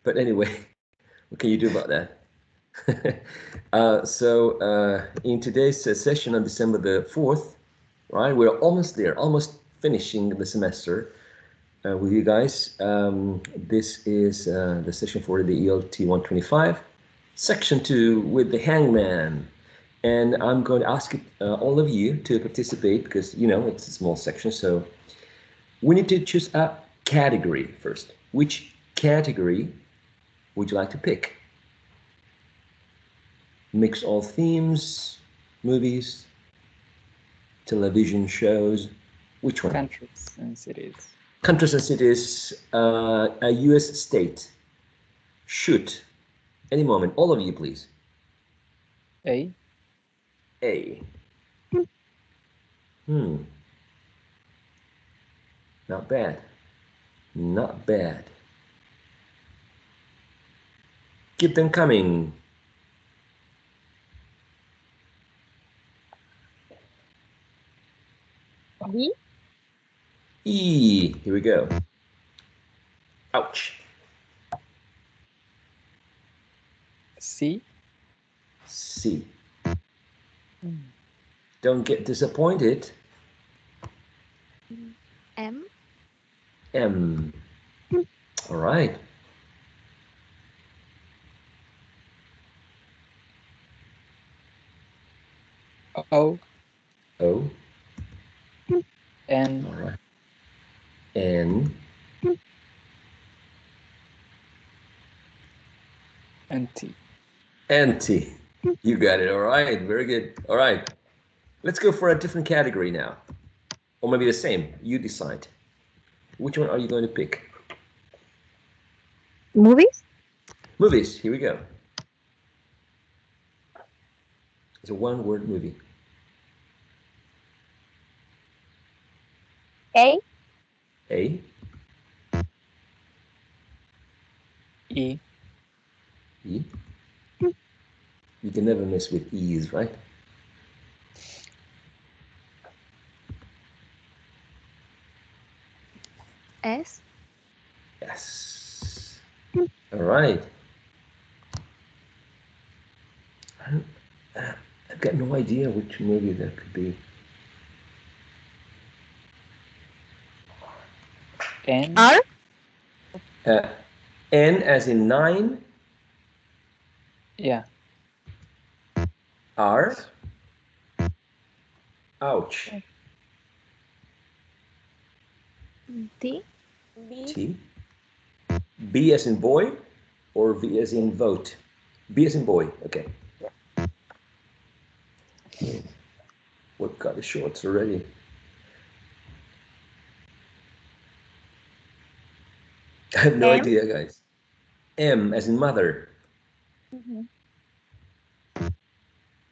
But anyway, what can you do about that? In today's session on December the 4th, right, we're almost there, almost finishing the semester with you guys. This is the session for the ELT125, section 2 with the hangman. And I'm going to ask all of you to participate because, you know, it's a small section. So we need to choose a category first. Which category would you like to pick? Mix all themes, movies, television shows. Which one? Countries and cities. Countries and cities, a US state. Shoot. Any moment. All of you, please. A. A. Not bad. Not bad. Keep them coming. B. E. Here we go. Ouch. C. C. Don't get disappointed. M. M. All right. O. O. N. All right. N. And T. And T. You got it. All right. Very good. All right. Let's go for a different category now. Or maybe the same. You decide. Which one are you going to pick? Movies. Movies. Here we go. It's a one-word movie. A. A. E. E. You can never mess with E's, right? S. Yes. All right. I've got no idea which movie that could be. N. R. N as in 9. Yeah. R. Ouch. T. T. B as in boy or V as in vote? B as in boy. Okay. What got the shorts already? I have no M. idea, guys. M as in mother.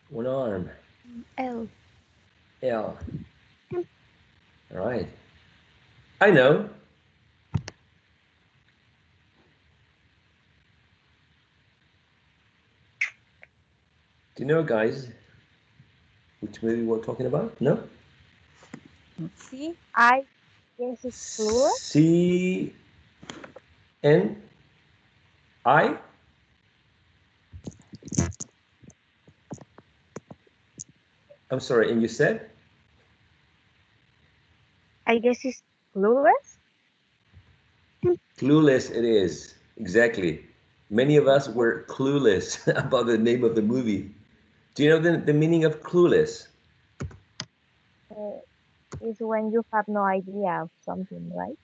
One arm. L. L. All right. I know. Do you know, guys, which movie we're talking about? No? C. I guess it's plural. C. N. I. I'm sorry, and you said? I guess it's clueless. Clueless it is. Exactly. Many of us were clueless about the name of the movie. Do you know the meaning of clueless? Is when you have no idea of something, right?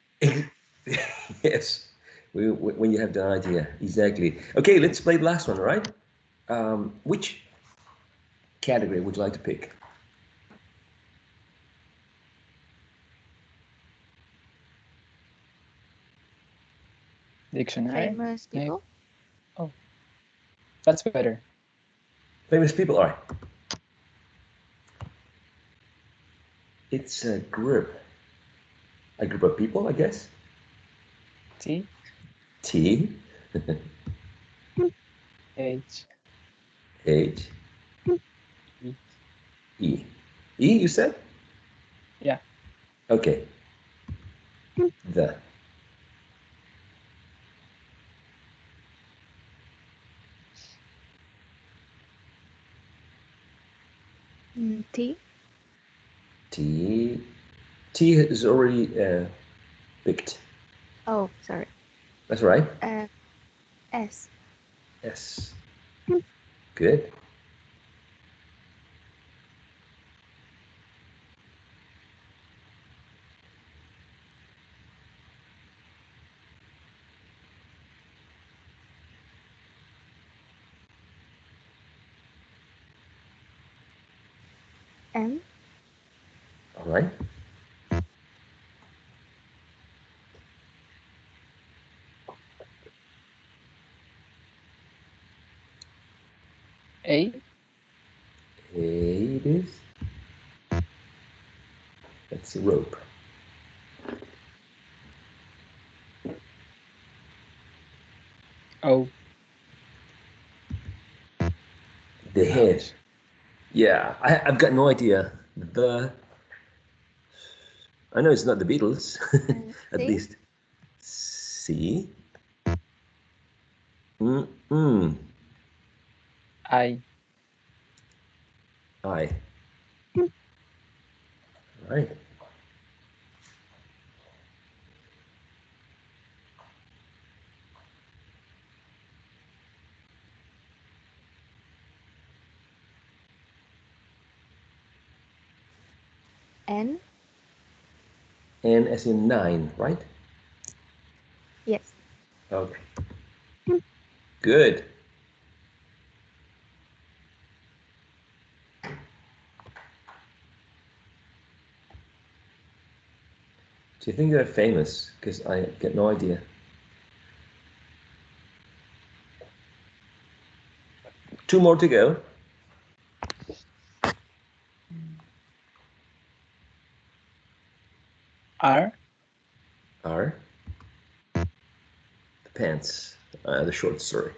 Yes, when you have the idea. Exactly. Okay, let's play the last one, all right? Which category would you like to pick? Dictionary. Famous people. Oh, that's better. Famous people, all right. It's a group of people, I guess. T. T. H. H. E. E. E, you said? Yeah. Okay. The. T. T. T is already picked. Oh, sorry. That's right. S. S. Good. M. All right. A. A it is. That's a rope. O. The head. Yeah, I've got no idea. I know it's not the Beatles, at C. least. C. Mm-mm. I. I. Right. N. N as in 9, right? Yes. Okay. Good. Do you think they're famous? Because I get no idea. Two more to go. R. Are the pants, the short story.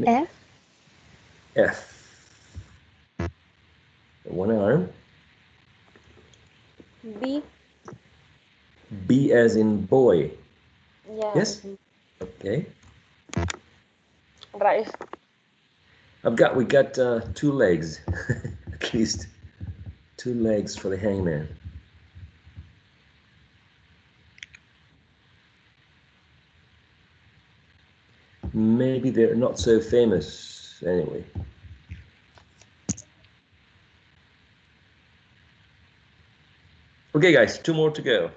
F. F. One arm. B. B as in boy. Yeah. Yes? Okay. Right. We got 2 legs, at least 2 legs for the hangman. Maybe they're not so famous anyway. Okay, guys, 2 more to go.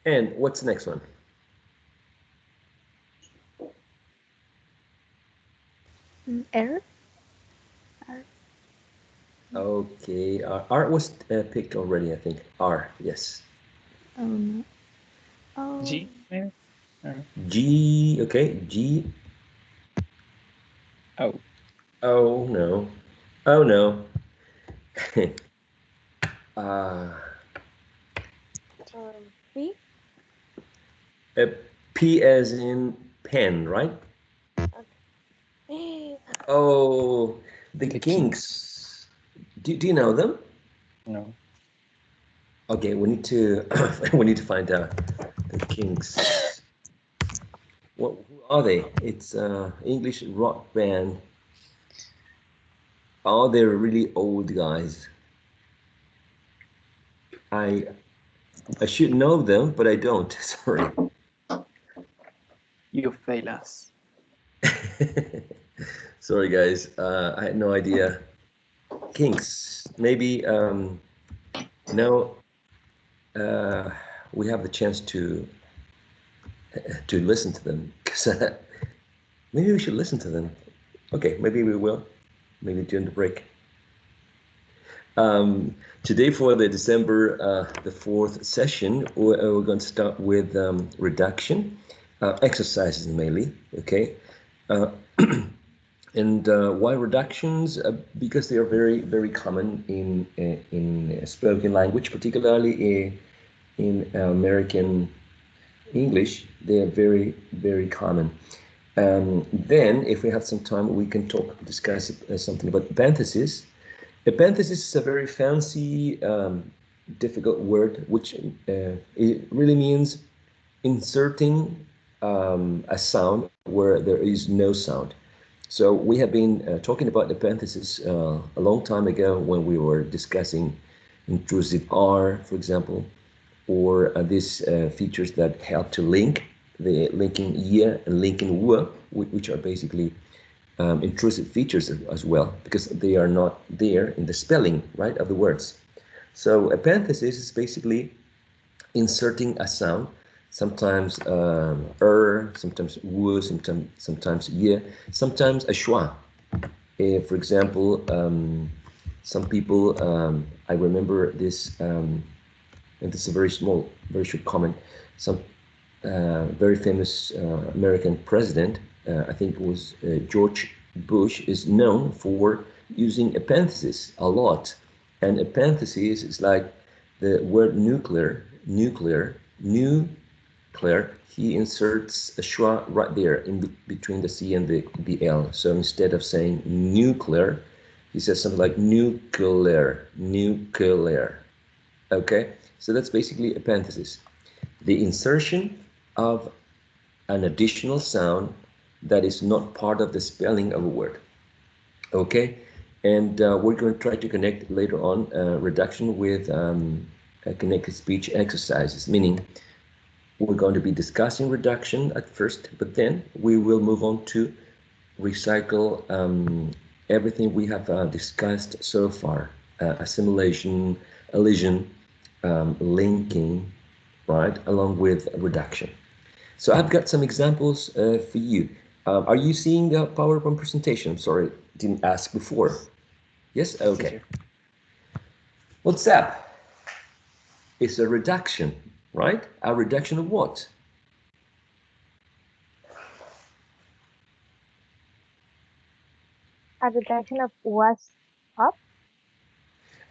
And what's the next one? R. Okay, R was picked already, I think. R, yes. No. Oh. G. Maybe. G, okay, G. O. Oh no. Oh no. uh, P. P as in pen, right? Oh, the The Kinks. Do you know them? No. Okay, we need to we need to find out the Kinks. What who are they? It's English rock band. Oh, they're really old guys. I I should know them, but I don't. Sorry. You fail us. Sorry, guys. I had no idea. Kinks. Maybe now we have the chance to listen to them. 'Cause, maybe we should listen to them. Okay, maybe we will. Maybe during the break. Today for the December the 4th session, we're going to start with reduction exercises mainly. Okay. And why reductions? Because they are very, very common in spoken language, particularly in American English. They are very, very common. Then, if we have some time, we can discuss something about parentheses. A parenthesis is a very fancy, difficult word, which it really means inserting a sound where there is no sound. So we have been talking about the parentheses a long time ago when we were discussing intrusive R, for example, or these features that help to link, the linking ye and linking w, which are basically intrusive features as well, because they are not there in the spelling, right, of the words. So a parenthesis is basically inserting a sound, sometimes sometimes w, sometimes ye, sometimes a schwa. For example, some people, I remember this, and this is a very small, very short comment. Some very famous American president, I think it was George Bush, is known for using a parenthesis a lot. And a parenthesis is like the word nuclear, nuclear. He inserts a schwa right there in between the C and the L. So instead of saying nuclear, he says something like nuclear. Okay, so that's basically a parenthesis. The insertion of an additional sound that is not part of the spelling of a word. Okay, and we're going to try to connect later on reduction with connected speech exercises, meaning we're going to be discussing reduction at first, but then we will move on to recycle everything we have discussed so far, assimilation, elision, linking, right, along with reduction. So I've got some examples for you. Are you seeing the PowerPoint presentation? Sorry, didn't ask before. Yes? Okay. WhatsApp is a reduction, right? A reduction of what? A reduction of what's up.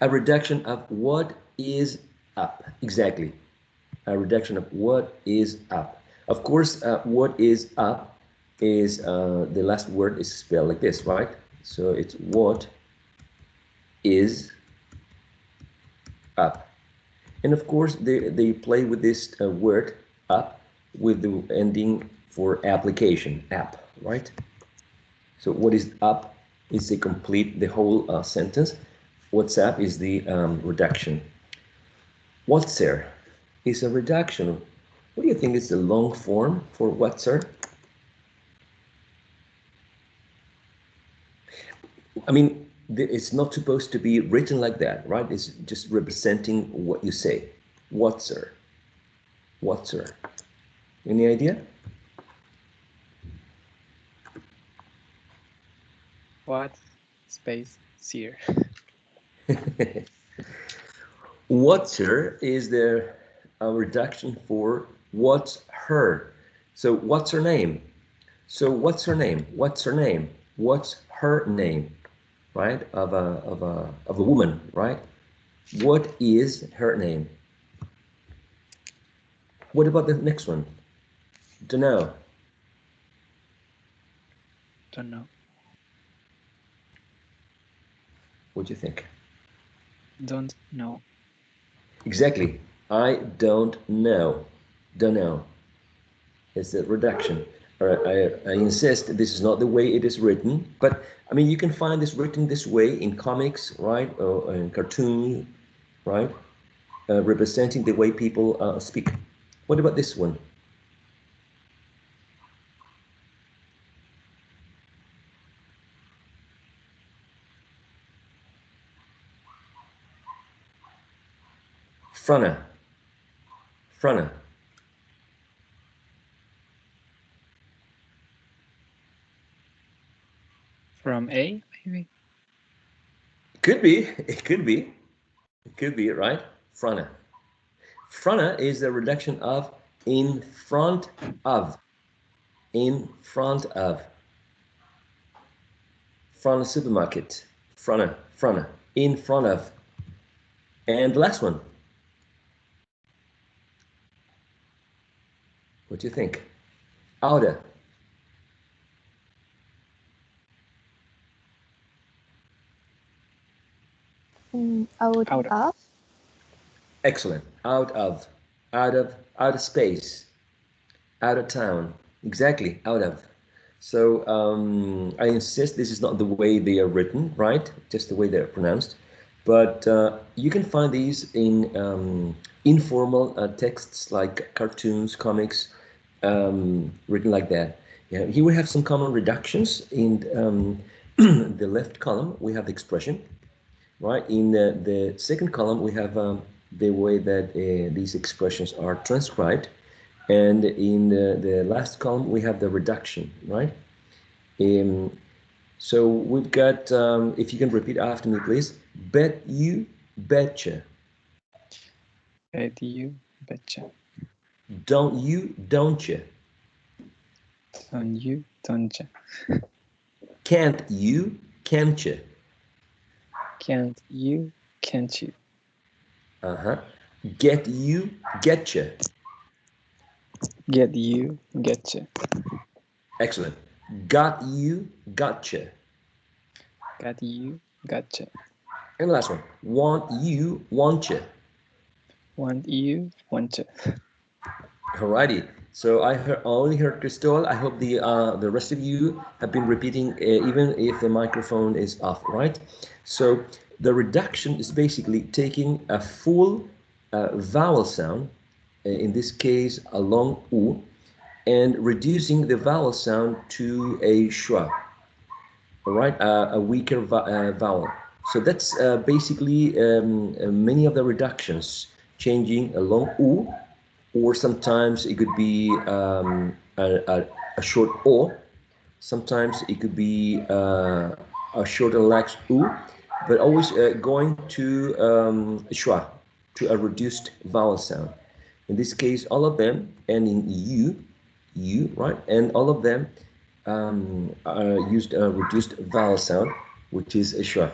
A reduction of what is up. Exactly. A reduction of what is up. Of course, what is up is the last word is spelled like this, right? So it's what is up. And of course, they play with this word up with the ending for application, app, right? So what is up is to complete the whole sentence. WhatsApp is the reduction. What's is a reduction. What do you think is the long form for what's? I mean, it's not supposed to be written like that, right? It's just representing what you say. What's? Any idea? What space seer? What's is the reduction for what's her. So what's her name? So what's her name? What's her name? What's her name? Right? Of a woman, right? What is her name? What about the next one? Don't know. Don't know. What do you think? Don't know. Exactly. I don't know. Don't know. It's a reduction. I insist this is not the way it is written, but I mean, you can find this written this way in comics, right? Or in cartoon, right? Representing the way people speak. What about this one? Frana. Frana. From A, maybe? Could be. It could be. It could be, right? Frana. Frana is the reduction of in front of. In front of. Front supermarket. Frana. In front of. And the last one. What do you think? Outer. Out Out of. of. Excellent. Out of. Out of space. Out of town. Exactly, out of. So I insist this is not the way they are written, right? Just the way they're pronounced. But you can find these in informal texts like cartoons, comics, written like that. Yeah, here we have some common reductions. In the left column, we have the expression, right? In the second column, we have the way that these expressions are transcribed. And in the last column, we have the reduction, right? Um, so we've got, if you can repeat after me, please. Bet you, betcha. Bet you, betcha. Don't you, don't you. Don't you, don't ya. Can't you, can't you. Can't you, can't you. Uh-huh. Get you, getcha. Get you, getcha. Excellent. Got you, gotcha. Got you, gotcha. And the last one. Want you, want you. Want you, want ya. Alrighty. So I only heard Crystal. I hope the rest of you have been repeating even if the microphone is off, right? So the reduction is basically taking a full vowel sound, in this case a long u, and reducing the vowel sound to a schwa, all right, a weaker vowel. So that's basically many of the reductions, changing a long u, or sometimes it could be a short o. Sometimes it could be a short and relaxed u, but always going to schwa, to a reduced vowel sound. In this case, all of them end in u, right? And all of them used a reduced vowel sound, which is a schwa.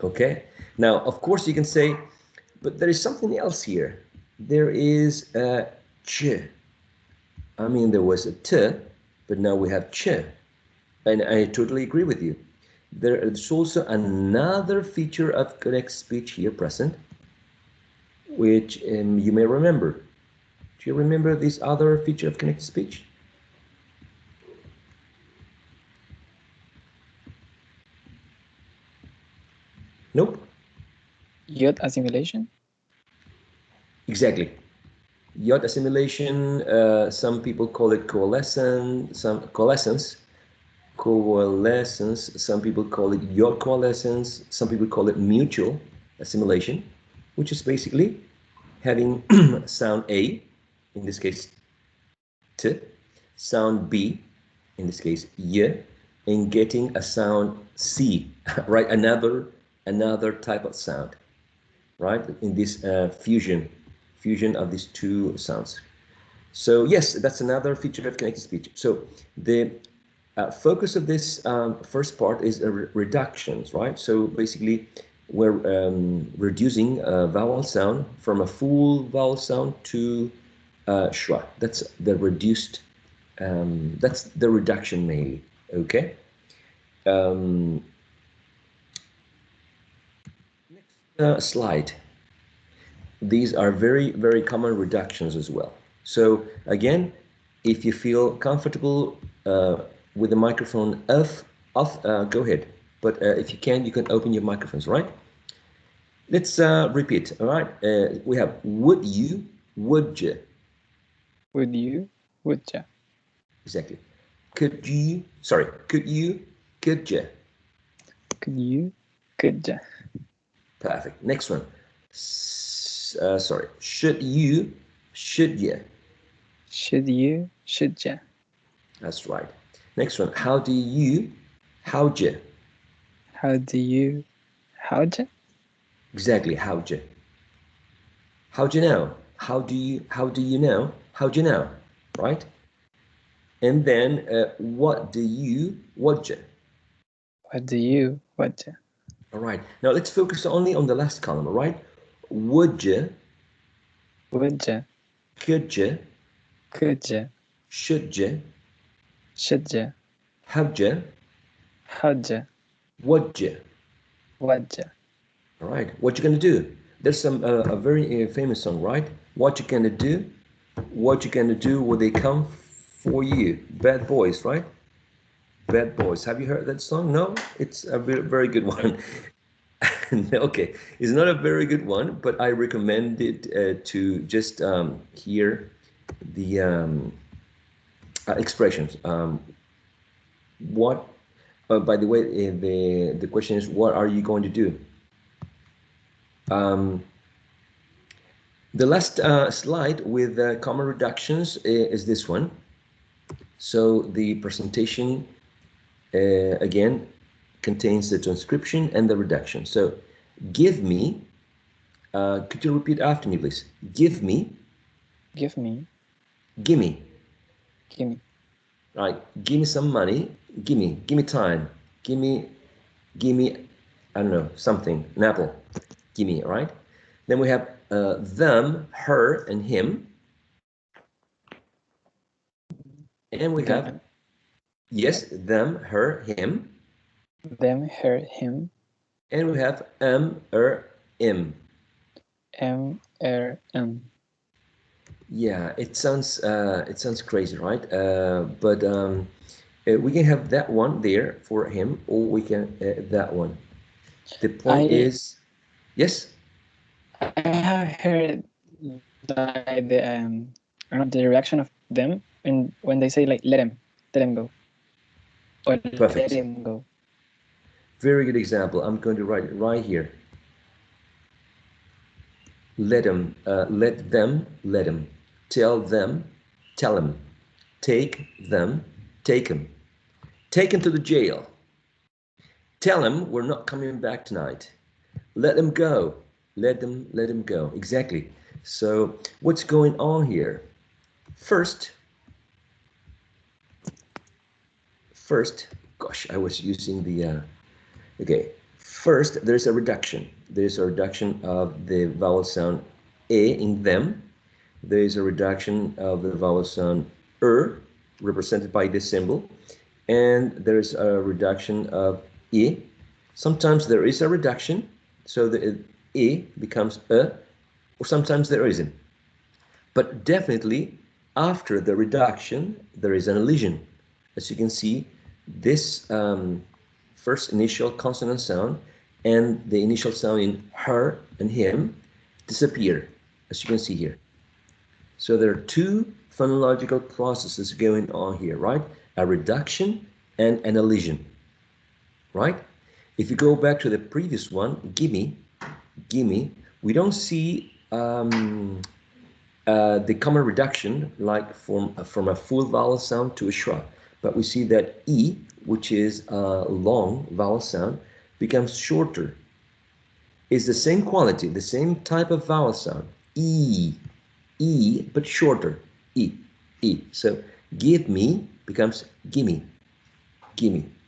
Okay. Now, of course, you can say, but there is something else here. There is a ch. I mean, there was a t, but now we have ch. And I totally agree with you. There is also another feature of connected speech here present, which you may remember. Do you remember this other feature of connected speech? Nope. Yod assimilation? Exactly. Yod assimilation, some people call it coalescence, some people call it yod coalescence, some people call it mutual assimilation, which is basically having sound A, in this case T, sound B, in this case Y, and getting a sound C, right? Another type of sound, right? In this fusion of these two sounds. So yes, that's another feature of connected speech. So the focus of this first part is reductions, right? So basically, we're reducing a vowel sound from a full vowel sound to schwa. That's the reduced. That's the reduction mainly. Okay. Next slide. These are very common reductions as well. So again, if you feel comfortable with the microphone off, go ahead. But if you can, you can open your microphones, right? Let's repeat, all right? We have would you, would you. Would you, would ya. Exactly. Could you, could you. Could you, could ya. Perfect. Next one. Sorry. Should you, should you. Should you, should ya. That's right. Next one. How do you, how'd you. How do you, how'd ya. Exactly. How'd you. How'd you know? How do you know? How'd you know? Right? And then what do you, what'd you. What do you, what ya. All right. Now let's focus only on the last column, all right? Would you, Would ya, could you, could ya, should you, should ya, how'd you, how'd ya, what'd you. what ya. All right. What you gonna do? There's some a very famous song, right? What you gonna do? what you gonna do when they come for you? Bad boys, right? Bad boys. Have you heard that song? No, it's a very good one. Okay, it's not a very good one, but I recommend it to just hear the expressions. What? By the way, the question is, what are you going to do? The last slide with common reductions is this one. So the presentation again contains the transcription and the reduction. So give me, could you repeat after me, please? Give me. Give me. Gimme. Gimme. Right, give me some money. Give me time. Give me, I don't know, something, an apple. Give me, right? Then we have them, her, and him. And we have, yes, them, her, him. Them, her, him. And we have im. M. Yeah, it sounds crazy, right? But we can have that one there for him, or we can that one. The point is, yes. I have heard like the reaction of them when they say like let him go, or Perfect. let him go. Very good example. I'm going to write it right here. Let them, let them, let them. Tell them, tell them. Take them, take them. Take them to the jail. Tell them we're not coming back tonight. Let them go. Let them go. Exactly. So what's going on here? First, gosh, I was using the, okay. First, there's a reduction. There's a reduction of the vowel sound A in them. There is a reduction of the vowel sound represented by this symbol. And there's a reduction of E. Sometimes there is a reduction, so the E becomes or sometimes there isn't. But definitely, after the reduction, there is an elision. As you can see, this first initial consonant sound and the initial sound in her and him disappear, as you can see here. So there are two phonological processes going on here, right? A reduction and an elision, right? If you go back to the previous one, gimme, we don't see the common reduction like from a full vowel sound to a schwa, but we see that E, which is a long vowel sound, becomes shorter. It's the same quality, the same type of vowel sound, E, but shorter, E. So give me becomes gimme.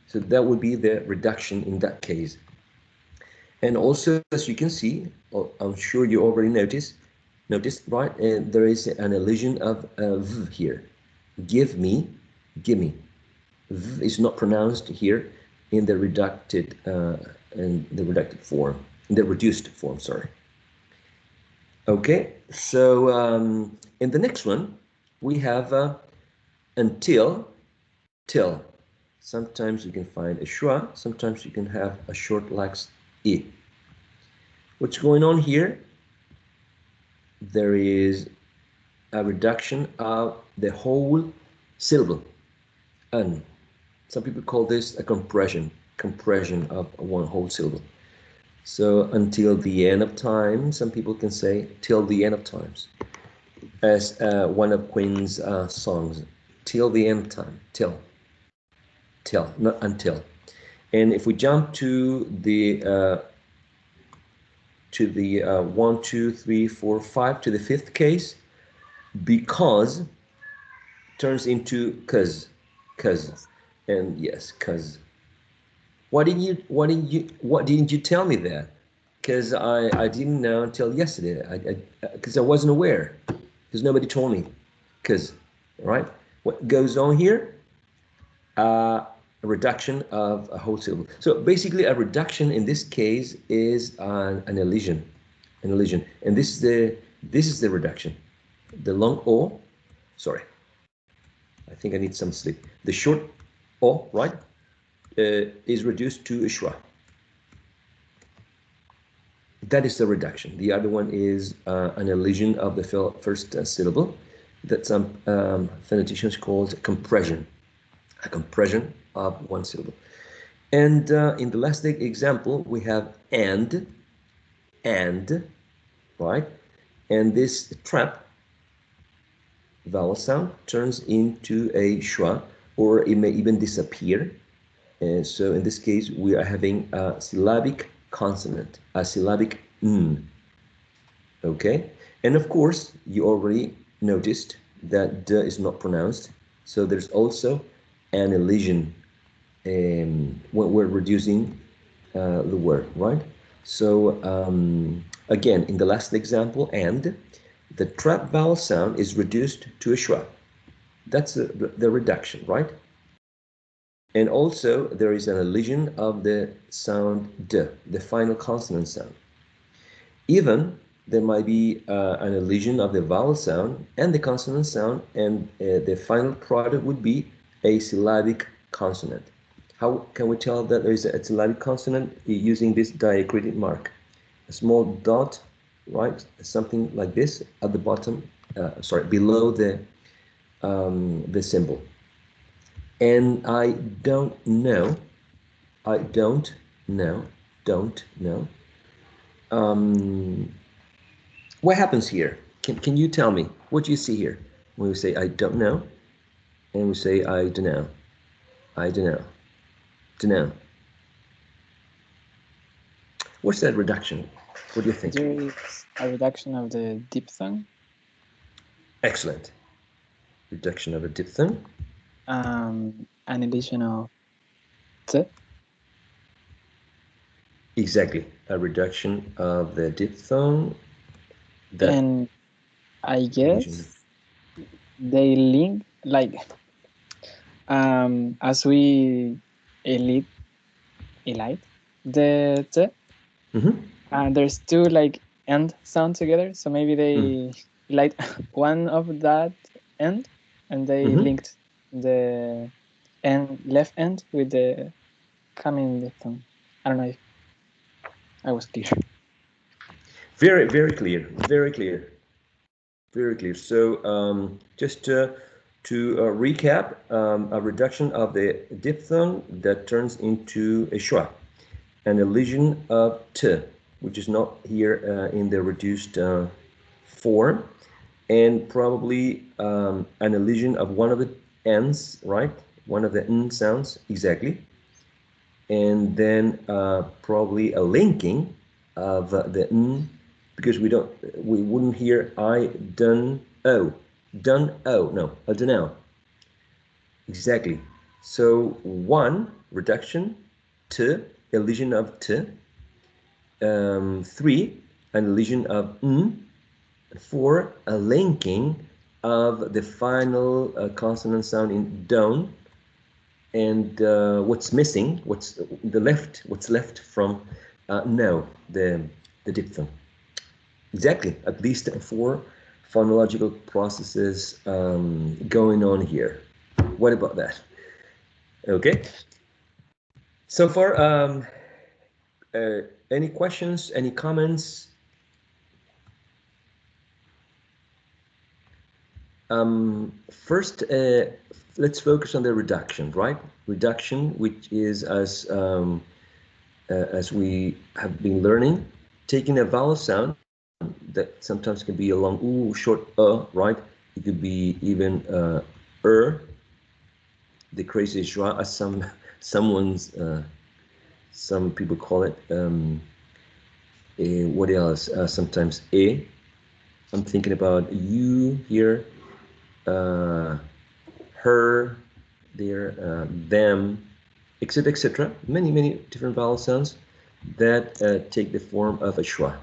So that would be the reduction in that case. And also, as you can see, I'm sure you already noticed, right? There is an elision of v here. Give me, gimme. V is not pronounced here in the reduced form, in the reduced form, sorry. Okay, so in the next one, we have until, till. Sometimes you can find a schwa, sometimes you can have a short lax E. What's going on here? There is a reduction of the whole syllable, un. Some people call this a compression of one whole syllable. So until the end of time, some people can say till the end of times. As one of Queen's songs, till the end of time, till, not until. And if we jump to the 1, 2, 3, 4, 5 to the fifth case, because turns into cause, and yes, cause. Why didn't you tell me that? Because I didn't know until yesterday. Because I wasn't aware. Because nobody told me. Because, right? What goes on here? A reduction of a whole syllable. So basically, a reduction in this case is an elision, and this is the reduction. the long O, sorry, I think I need some sleep. The short O, right, is reduced to a schwa. That is the reduction. The other one is an elision of the first syllable that some phoneticians call compression, a compression of one syllable. And in the last example, we have and, right? And this trap vowel sound turns into a schwa, or it may even disappear. And so in this case, we are having a syllabic consonant, a syllabic n. Okay? And of course, you already noticed that d is not pronounced. So there's also an elision when we're reducing the word, right? So again, in the last example, and, the trap vowel sound is reduced to a schwa. That's the reduction, right? And also there is an elision of the sound d, the final consonant sound. Even there might be an elision of the vowel sound and the consonant sound, and the final product would be a syllabic consonant. How can we tell that there is a syllabic consonant? Using this diacritic mark, a small dot, right? Something like this at the bottom, below the symbol. And I don't know. What happens here? Can you tell me what you see here when we say I don't know, and we say I don't know, don't know. What's that reduction? What do you think? There is a reduction of the diphthong. Excellent. Reduction of a diphthong. An elision of t. Exactly, a reduction of the diphthong. And I guess they link, like, as we elite the t, and there's two like end sound together, so maybe they light one of that end, and they linked the left end with the coming diphthong. I don't know if I was clear. Very, very clear. Very clear. Very clear. So just to recap, a reduction of the diphthong that turns into a schwa, an elision of t, which is not here in the reduced form, and probably an elision of one of the ends, right? One of the n sounds, exactly. And then probably a linking of the n, because we wouldn't hear I done oh, no, I don't know. Exactly. So one, reduction, two, elision of t, three, an elision of n, four, a linking of the final consonant sound in don't, and what's missing, what's left from no, the diphthong. Exactly, at least four phonological processes going on here. What about that? Okay. So far, any questions, any comments? First, let's focus on the reduction, right? Reduction, which is as we have been learning, taking a vowel sound that sometimes can be a long ooh, short right? It could be even the crazy schwa, as some people call it. What else? Sometimes a. I'm thinking about you here, her, there, them, etc., etc. Many different vowel sounds that take the form of a schwa,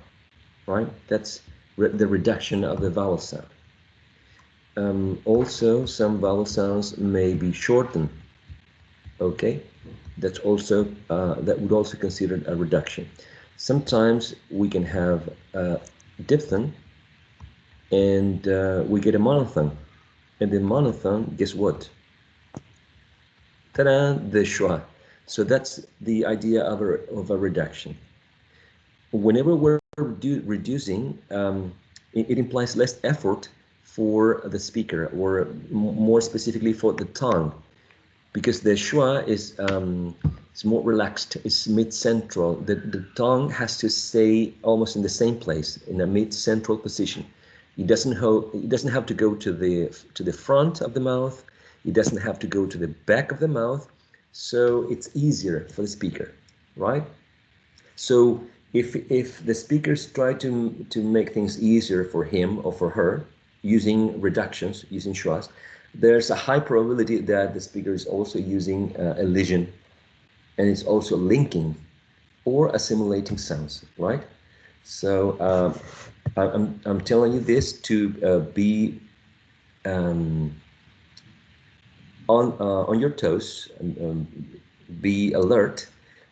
right? That's the reduction of the vowel sound. Also, some vowel sounds may be shortened. Okay, that's also that would also consider a reduction. Sometimes we can have diphthong and we get a monophthong. And the monophthong, guess what? Ta-da, the schwa. So that's the idea of a reduction. Whenever we're reducing, it implies less effort for the speaker, or more specifically for the tongue, because the schwa is more relaxed, it's mid-central. The tongue has to stay almost in the same place, in a mid-central position. It doesn't have to go to the front of the mouth. It doesn't have to go to the back of the mouth. So it's easier for the speaker, right? So if the speakers try to make things easier for him or for her using reductions, using schwas, there's a high probability that the speaker is also using elision, and it's also linking or assimilating sounds, right? So I'm telling you this to be on your toes, and be alert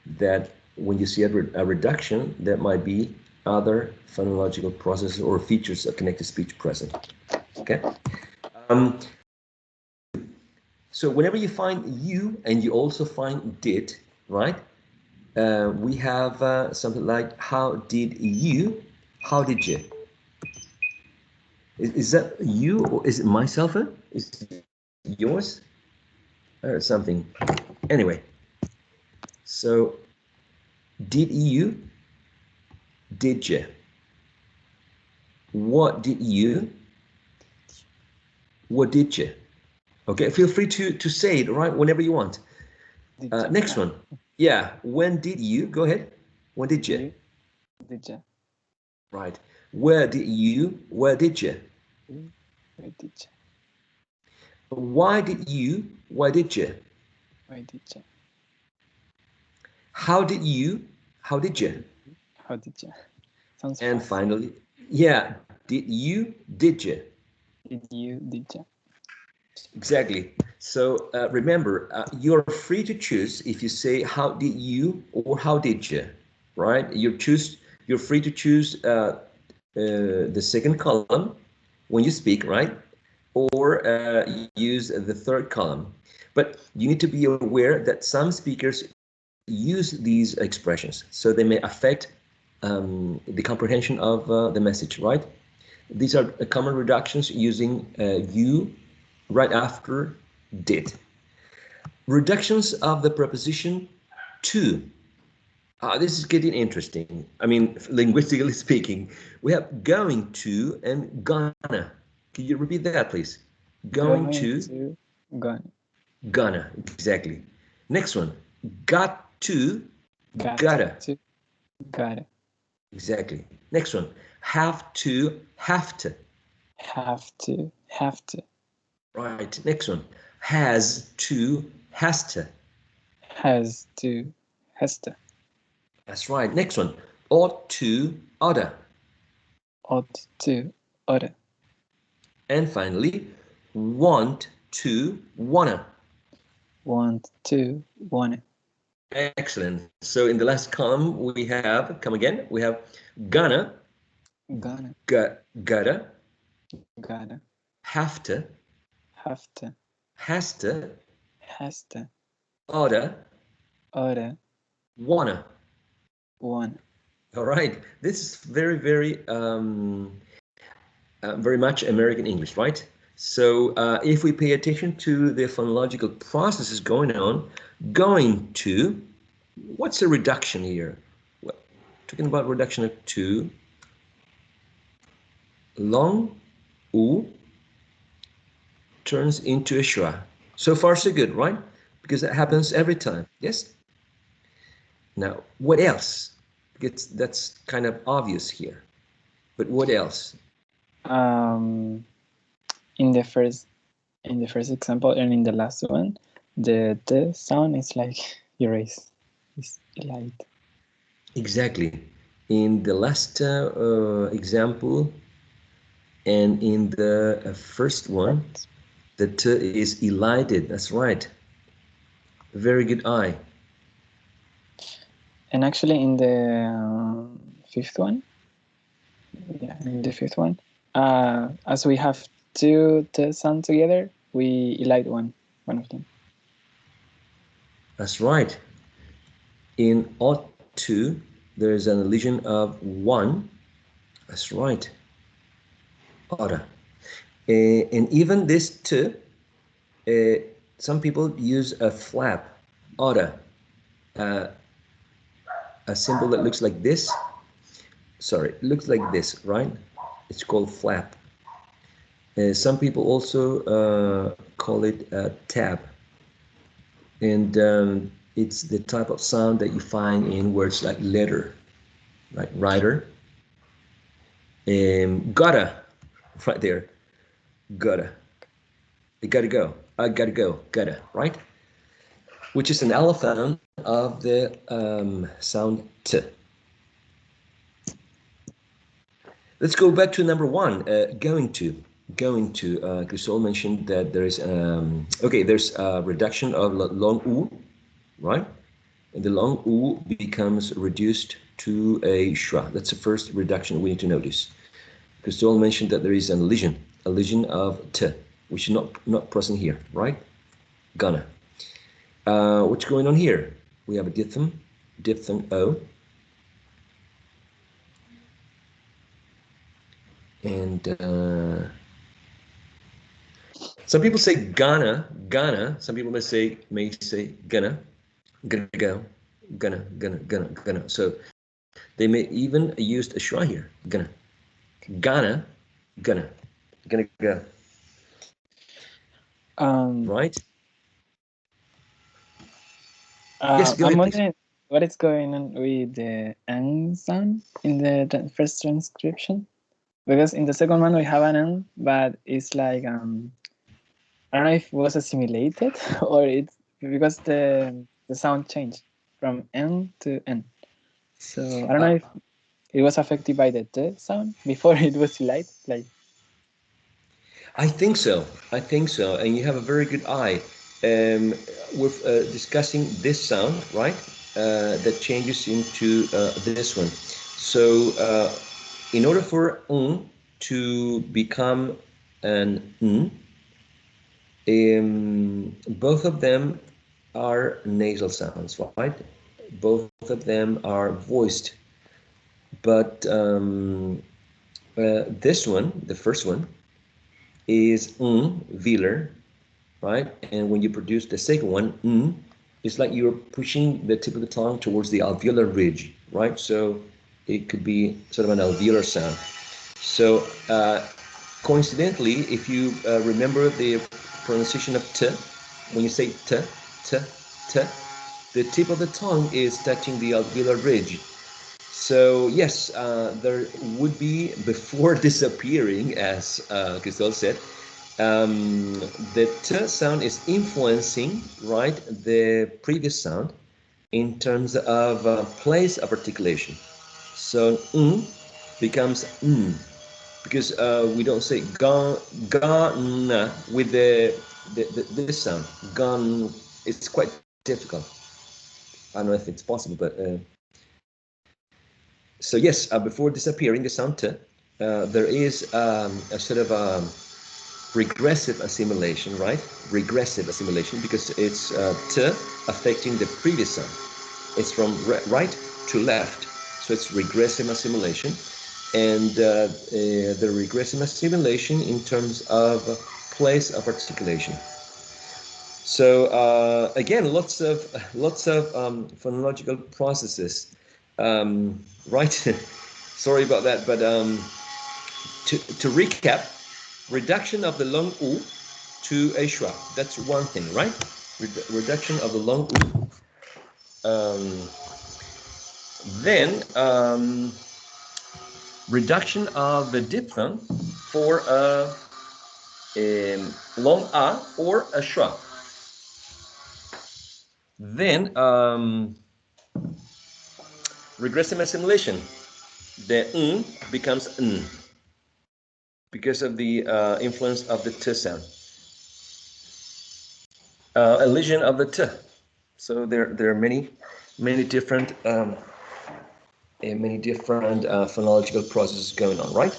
that when you see a reduction, there might be other phonological processes or features of connected speech present. Okay. So whenever you find you and you also find did, right? We have something like how did you? How did you? Is that you, or is it myself? Is it yours? Or something. Anyway, so did you? Did you? What did you? What did you? Okay, feel free to say it, right, whenever you want. Next one. Yeah, when did you? Go ahead. When did you? Did you? Right. Where did you? Where did you? Where did you? Why did you? Why did you? Why did you? How did you? How did you? How did you? Sounds And fast. finally, yeah, did you? Did you? Did you? Did you? Exactly. So remember, you're free to choose if you say how did you or how did you, right? You're free to choose the second column when you speak, right? Or use the third column. But you need to be aware that some speakers use these expressions, so they may affect the comprehension of the message, right? These are common reductions using you right after did. Reductions of the preposition to. This is getting interesting. I mean, linguistically speaking, we have going to and gonna. Can you repeat that, please? Going to, gonna. gonna. Exactly. Next one. Got to, gotta. To, gotta. Exactly. Next one. Have to, have to. Have to, have to. Right. Next one. Has to, has to. Has to, has to. That's right. Next one. Ought to, oughta. Ought to, oughta. And finally, want to, wanna. Want to, wanna. Excellent. So in the last column, we have, come again, we have gonna, gonna, gotta, gotta, have to, has to, oughta, oughta, wanna. wanna. All right. This is very, very much American English, right? So if we pay attention to the phonological processes going on, going to, what's a reduction here? Well, talking about reduction of to, long u turns into a schwa. So far, so good, right? Because that happens every time. Yes? Now, what else? Because that's kind of obvious here. But what else? In the first example and in the last one, the sound is like erase. It's light. Exactly. In the last example and in the first one, the t is elided. That's right. Very good eye. And actually in the fifth one, yeah, in the fifth one, As we have two T sound together, we elide one of them. That's right. In O2, there is an elision of 1. That's right. Oda. And even this T, some people use a flap, Oda, a symbol that looks like this. Sorry, it looks like this, right? It's called flap. Some people also call it a tab. And it's the type of sound that you find in words like letter, like writer. Gotta, right there, gotta. You gotta go, I gotta go, gotta, right? Which is an allophone of the sound T. Let's go back to number 1, going to. Crisol mentioned that there is, there's a reduction of long U, right? And the long U becomes reduced to a schwa. That's the first reduction we need to notice. Crisol mentioned that there is an elision of T, which is not present here, right? Gonna. What's going on here? We have a diphthong O. And some people say gonna. Some people may say gonna go, gonna. So they may even use a schwa here, gonna go. Right? Yes, go I'm ahead, wondering please. what is going on with the N sound in the first transcription, because in the second one we have an N, but it's like I don't know if it was assimilated or it's because the sound changed from N to N. So I don't know if it was affected by the T sound before it was light. Like I think so. And you have a very good eye. We're discussing this sound, right? That changes into this one. So in order for to become an both of them are nasal sounds, right? Both of them are voiced. But this one, the first one, is velar, right? And when you produce the second one, it's like you're pushing the tip of the tongue towards the alveolar ridge, right? So it could be sort of an alveolar sound. So coincidentally, if you remember the pronunciation of T, when you say T, T, T, the tip of the tongue is touching the alveolar ridge. So yes, there would be, before disappearing, as Cristel said, the T sound is influencing, right, the previous sound in terms of place of articulation. So becomes because we don't say ga with this sound. Gun. It's quite difficult. I don't know if it's possible, but so yes, before disappearing the sound T, there is a sort of regressive assimilation, right? Regressive assimilation, because it's T affecting the previous sound. It's from right to left, so it's regressive assimilation. And the regressive assimilation in terms of place of articulation. So again, lots of phonological processes, right? Sorry about that, but to recap, reduction of the long U to a schwa. That's one thing, right? Reduction of the long U. Then reduction of the diphthong for a long A or a schwa. Then regressive assimilation. The becomes n because of the influence of the T sound. Elision of the T. So there are many different phonological processes going on, right?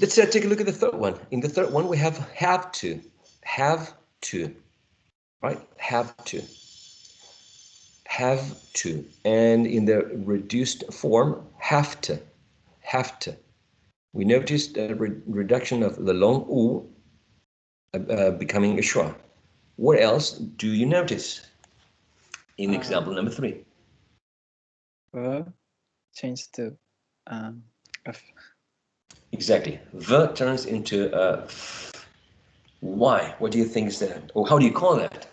Let's take a look at the third one. In the third one, we have to, right? Have to. And in the reduced form, have to. We noticed a reduction of the long U becoming a schwa. What else do you notice in example number 3? Change to F. Exactly. V turns into a F. Why? What do you think is that? Or how do you call that?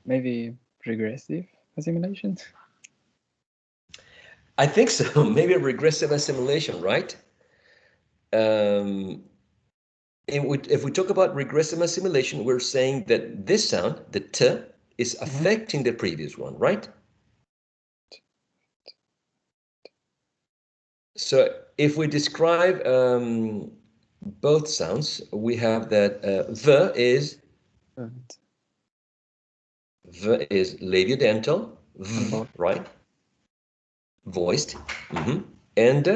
Maybe regressive assimilation? I think so. Maybe a regressive assimilation, right? If we talk about regressive assimilation, we're saying that this sound, the T, is affecting the previous one, right? So if we describe both sounds, we have that V is labiodental, V, right? Voiced. And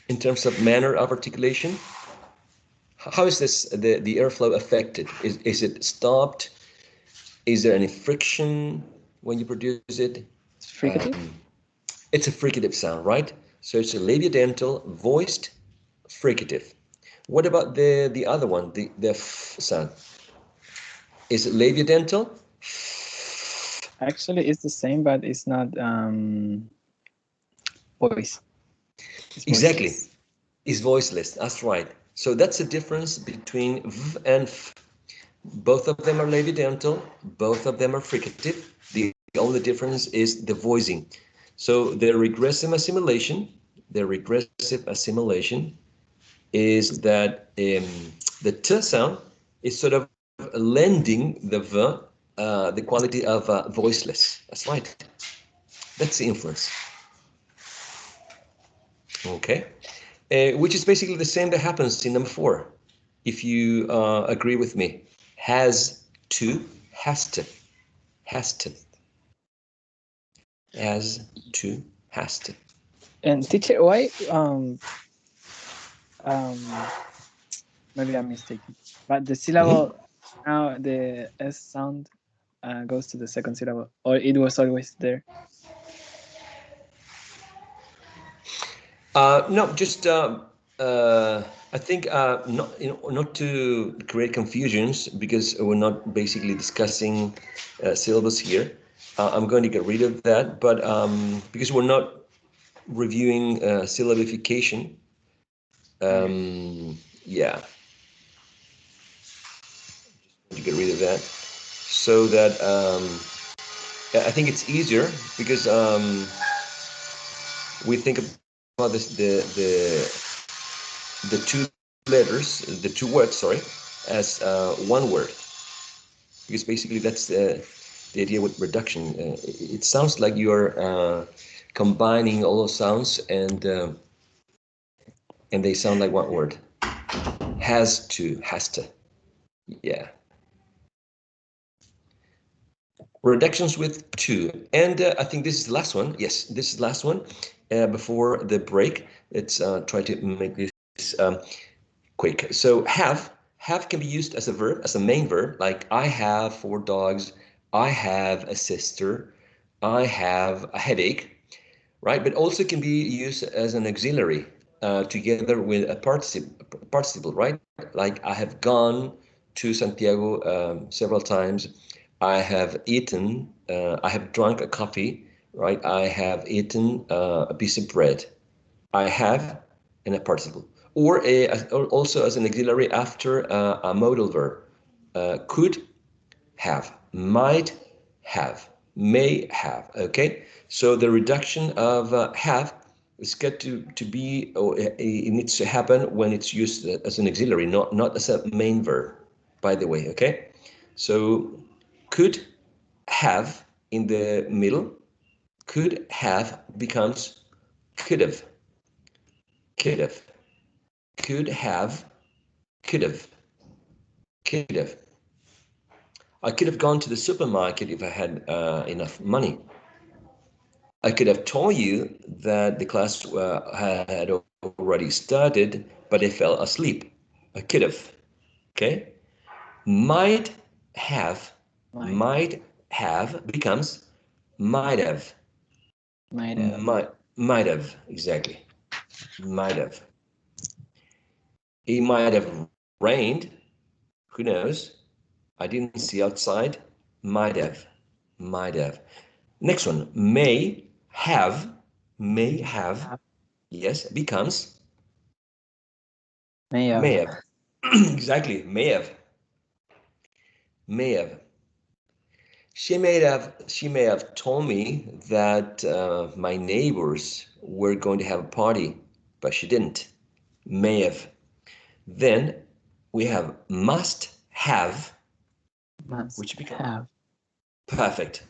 in terms of manner of articulation, how is this the airflow affected? Is it stopped? Is there any friction when you produce it? It's fricative? It's a fricative sound, right? So it's a labiodental, voiced, fricative. What about the other one, the F sound? Is it labiodental? Actually, it's the same, but it's not voice. It's Exactly. voiceless. It's voiceless. That's right. So that's the difference between V and F. Both of them are labiodental. Both of them are fricative. The only difference is the voicing. So the regressive assimilation is that the T sound is sort of lending the V the quality of voiceless. That's right. That's the influence. Okay. Which is basically the same that happens in number 4. If you agree with me. Has to, has to. Has to. And teacher, why maybe I'm mistaken, but the syllable now the S sound goes to the second syllable, or it was always there? No, just I think not to create confusions, because we're not basically discussing syllables here. I'm going to get rid of that, but because we're not reviewing syllabification, yeah, to get rid of that, so that I think it's easier, because we think about this, the two letters, the two words, sorry, as one word, because basically that's the idea with reduction. It sounds like you're combining all those sounds, and they sound like one word. Has to, yeah. Reductions with to, and I think this is the last one. Yes, this is the last one before the break. Let's try to make this quick. So have can be used as a verb, as a main verb, like I have 4 dogs, I have a sister, I have a headache, right? But also can be used as an auxiliary together with a participle, right? Like I have gone to Santiago several times. I have eaten, I have drunk a coffee, right? I have eaten a piece of bread. I have and a participle. Or also as an auxiliary after a modal verb. Could have, might have, may have, okay? So the reduction of have is got to be, or it needs to happen when it's used as an auxiliary, not as a main verb, by the way, okay? So could have in the middle, could have becomes could have, could have, could have, could have, could have. I could have gone to the supermarket if I had enough money. I could have told you that the class had already started, but I fell asleep. I could have. Okay? Might have, might have becomes might have. Might have, exactly. Might have. It might have rained. Who knows? I didn't see outside. Might have. Might have. Next one. May have. May have. Yes, becomes May have. may have. Exactly. May have. May have. She may have told me that my neighbors were going to have a party, but she didn't. May have. Then we have must have, which becomes perfect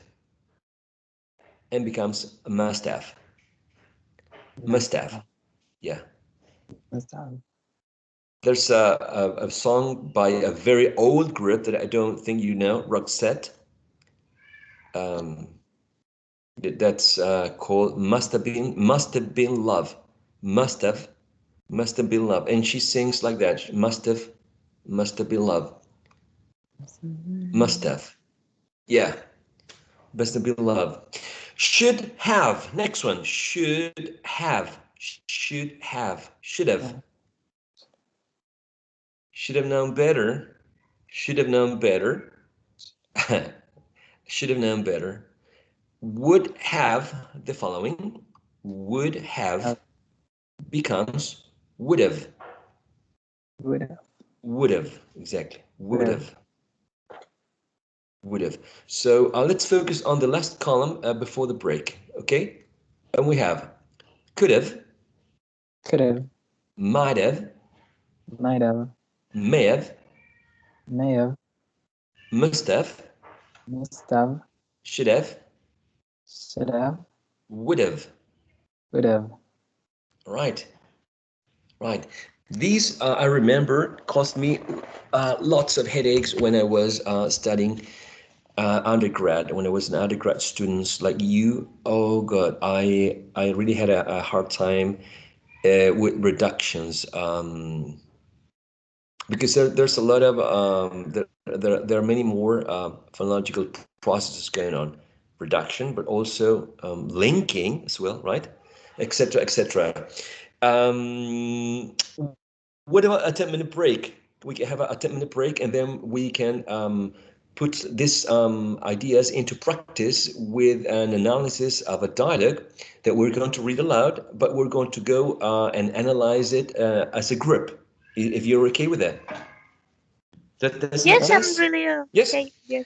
and becomes must have. Must have. Yeah. Must have. There's a song by a very old group that I don't think you know, Roxette. That's called Must Have Been Love. Must have been love. And she sings like that. Must have been love. Must have. Yeah. Must have been love. Should have. Next one. Should have. Should have. Should have. Should have known better. Should have known better. Should have known better. Would have the following. Would have becomes would have. Would have. Would have. Exactly. Would have. Would have. So let's focus on the last column before the break. Okay. And we have could have. Could have. Might have. Might have. May have. May have. Must have. Must have. Should have. Should have. Would have. Would have. Right. Right. These, I remember, cost me lots of headaches when I was studying undergrad, when I was an undergrad student like you. Oh God, I really had a hard time with reductions. Because there's a lot of there are many more phonological processes going on, reduction, but also linking as well, right, etc., etc. What about a 10-minute break? We can have a 10-minute break, and then we can put these ideas into practice with an analysis of a dialogue that we're going to read aloud, but we're going to go and analyze it as a group. If you're okay with that. Does Yes, make I'm sense? really Yes? okay. Yes.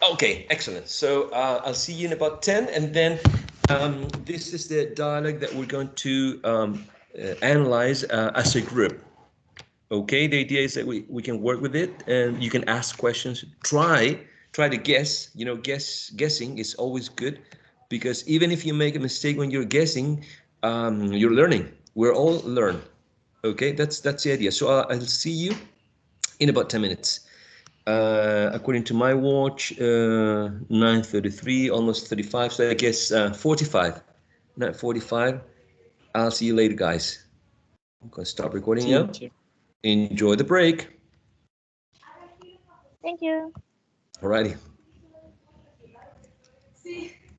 Okay, excellent. So I'll see you in about 10, and then this is the dialogue that we're going to analyze as a group. Okay, the idea is that we can work with it, and you can ask questions. Try to guess. You know, guessing is always good, because even if you make a mistake when you're guessing, you're learning. We're all learn. Okay, that's the idea. So I'll see you in about 10 minutes. According to my watch, 9:33, almost 35. So I guess 45, not 45. I'll see you later, guys. I'm gonna stop recording now. Enjoy the break. Thank you. Alrighty. See.